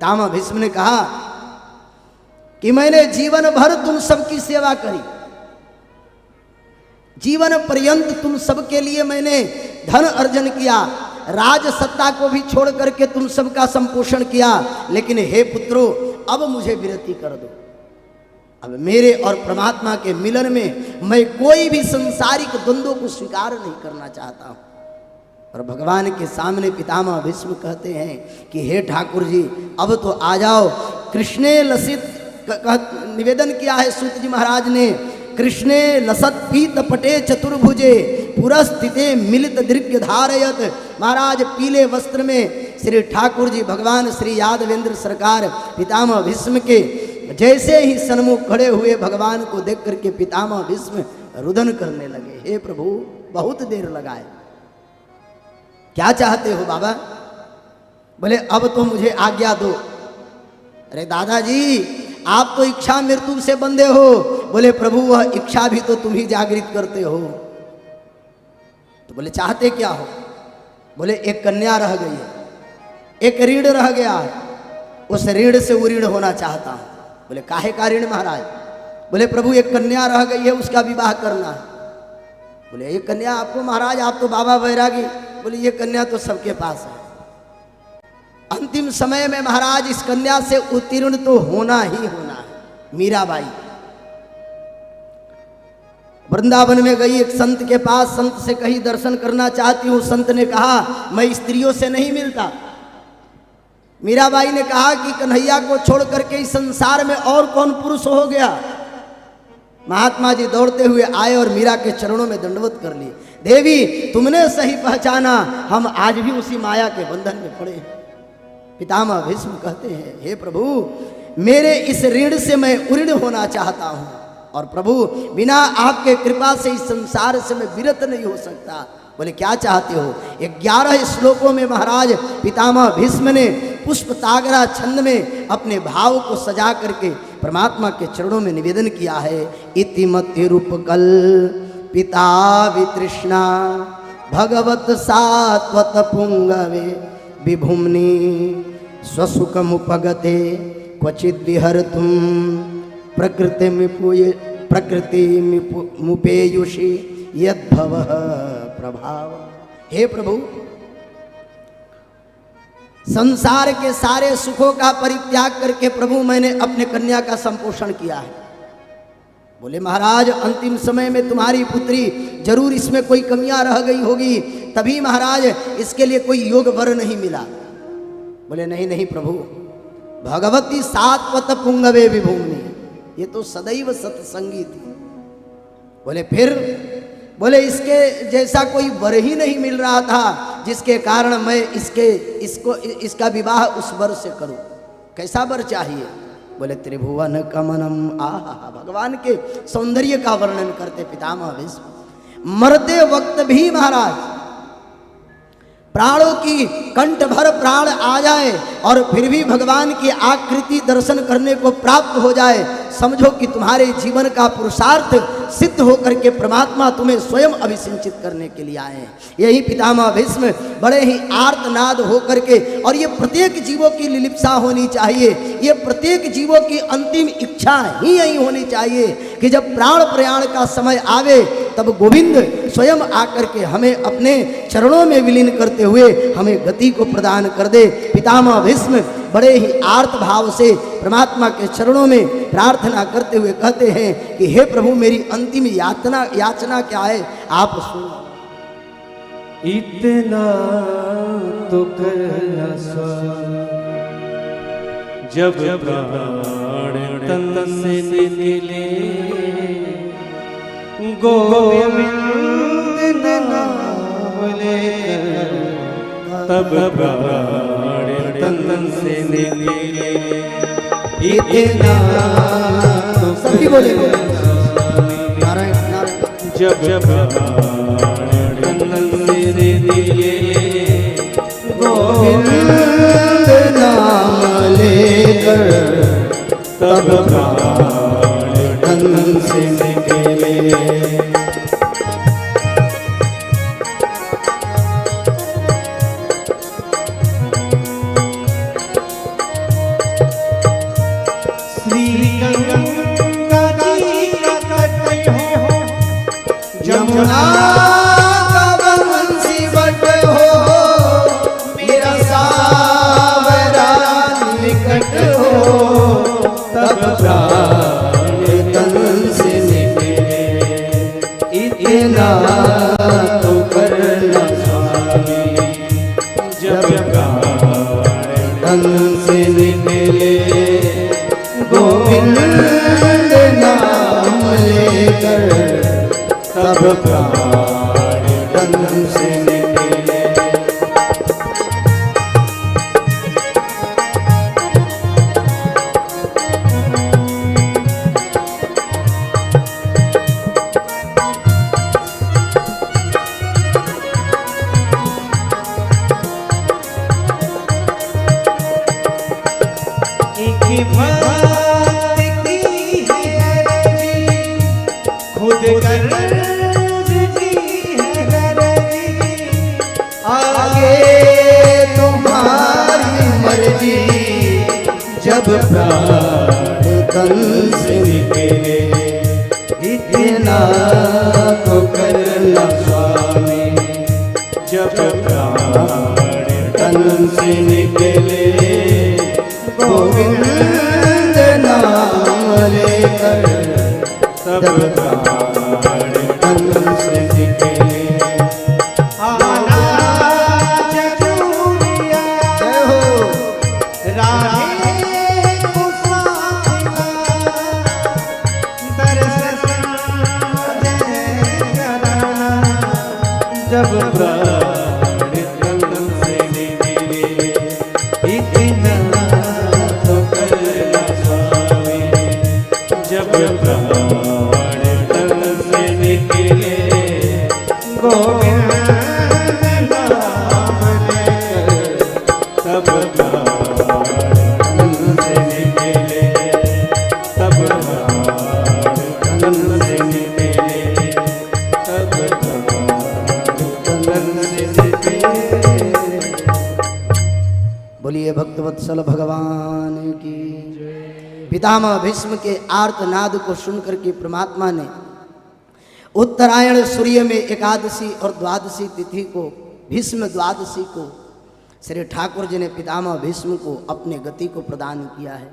पितामह भीष्म ने कहा कि मैंने जीवन भर तुम सबकी सेवा करी, जीवन पर्यंत तुम सबके लिए मैंने धन अर्जन किया, राज सत्ता को भी छोड़ करके तुम सबका संपोषण किया, लेकिन हे पुत्रों अब मुझे विरति कर दो। अब मेरे और परमात्मा के मिलन में मैं कोई भी संसारिक द्वंद्व को स्वीकार नहीं करना चाहता हूं। और भगवान के सामने पितामह भीष्म कहते हैं कि हे ठाकुर जी अब तो आ जाओ। कृष्णे लसित निवेदन किया है सूत जी महाराज ने, कृष्णे लसत पीत पटे चतुर्भुजे पुरस्थिते मिलित दीर्घ धारयत। महाराज पीले वस्त्र में श्री ठाकुर जी भगवान श्री यादवेंद्र सरकार पितामह भीष्म के जैसे ही सन्मुख खड़े हुए भगवान को देख करके पितामह भीष्म रुदन करने लगे। हे प्रभु बहुत देर लगाए, क्या चाहते हो बाबा? बोले अब तो मुझे आज्ञा दो। अरे दादाजी आप तो इच्छा मृत्यु से बंधे हो। बोले प्रभु वह इच्छा भी तो तुम ही जागृत करते हो। तो बोले चाहते क्या हो? बोले एक कन्या रह गई है, एक ऋण रह गया है, उस ऋण से वो ऋण होना चाहता हूं। बोले काहे का ऋण महाराज? बोले प्रभु एक कन्या रह गई है, उसका विवाह करना है। बोले ये कन्या आपको महाराज, आप तो बाबा बैरागी। बोले ये कन्या तो सबके पास है, अंतिम समय में महाराज इस कन्या से उत्तीर्ण तो होना ही होना है। मीराबाई वृंदावन में गई एक संत के पास, संत से कहीं दर्शन करना चाहती हूँ। संत ने कहा मैं स्त्रियों से नहीं मिलता। मीराबाई ने कहा कि कन्हैया को छोड़ करके इस संसार में और कौन पुरुष हो गया। महात्मा जी दौड़ते हुए आए और मीरा के चरणों में दंडवत कर लिए। देवी तुमने सही पहचाना, हम आज भी उसी माया के बंधन में पड़े हैं। पितामह भीष्म कहते हैं हे प्रभु मेरे इस ऋण से मैं उऋण होना चाहता हूं, और प्रभु बिना आपके कृपा से इस संसार से मैं विरत नहीं हो सकता। बोले क्या चाहते हो? 11 श्लोकों में महाराज पितामह भीष्म ने पुष्प तागरा छंद में अपने भाव को सजा करके परमात्मा के चरणों में निवेदन किया है। इतिमति रूपकल पिता वितृष्णा भगवत सात्वत पुंगवे विभुम्नि स्वसुखमुपगते क्वचिद विहर्तुम प्रकृति मुपेयुषि यद्भव प्रभाव। हे प्रभु संसार के सारे सुखों का परित्याग करके प्रभु मैंने अपने कन्या का संपोषण किया है। बोले महाराज अंतिम समय में तुम्हारी पुत्री जरूर इसमें कोई कमियां रह गई होगी, तभी महाराज इसके लिए कोई योग वर नहीं मिला। बोले नहीं नहीं प्रभु, भगवती सात्वत पुंगवे विभूमि, ये तो सदैव सत्संगी थी। बोले फिर? बोले इसके जैसा कोई वर ही नहीं मिल रहा था जिसके कारण मैं इसका विवाह उस वर से करूं। कैसा वर चाहिए? बोले त्रिभुवन कमनम। आहा, भगवान के सौंदर्य का वर्णन करते पितामह भीष्म। मरते वक्त भी महाराज प्राणों की कंठ भर प्राण आ जाए और फिर भी भगवान की आकृति दर्शन करने को प्राप्त हो जाए, समझो कि तुम्हारे जीवन का पुरुषार्थ सिद्ध होकर के परमात्मा तुम्हें स्वयं अभिसिंचित करने के लिए आए हैं। यही पितामह भीष्म बड़े ही आर्तनाद होकर के, और ये प्रत्येक जीवों की लिलिप्सा होनी चाहिए, ये प्रत्येक जीवों की अंतिम इच्छा ही यही होनी चाहिए कि जब प्राण प्रयाण का समय आवे तब गोविंद स्वयं आकर के हमें अपने चरणों में विलीन करते हुए हमें गति को प्रदान कर दे। पितामह भीष्म बड़े ही आर्त भाव से परमात्मा के चरणों में प्रार्थना करते हुए कहते हैं कि हे प्रभु मेरी अंतिम याचना क्या है आप सुनो। इतना तो करना जब प्राण तन से निकले, गोविंद नाम लेकर तब प्राण तन से निकले। इतना तो सभी बोले जब प्राण तन से निकले, गोविंद नाम लेकर तब प्राण तन से निकले। लेकर तब प्राण तन से निकले। खुद कर्ज की है गरजी, आगे तुम्हारी मर्जी, जब प्राण तन से निकले। इतना तो करना स्वामी, जब प्राण तन से निकले। गोविंद नाम लेकर तब प्राण तन से निकले। आना जरूरिया जय हो राहे मुसाफिरा, दर्श समझे कराना, जब प्राण तन से निकले। इतना तो करना स्वामी, जब प्राण तन से निकले। गोविंद नाम लेकर तब प्राण तन से निकले। तब प्राण तन से निकले। तब प्राण तन से निकले। बोलिए भक्तवत्सल भगवान की। पितामह भीष्म के आर्तनाद को सुनकर के परमात्मा ने उत्तरायण सूर्य में एकादशी और द्वादशी तिथि को, भीष्म द्वादशी को, श्री ठाकुर जी ने पितामह भीष्म को अपने गति को प्रदान किया है।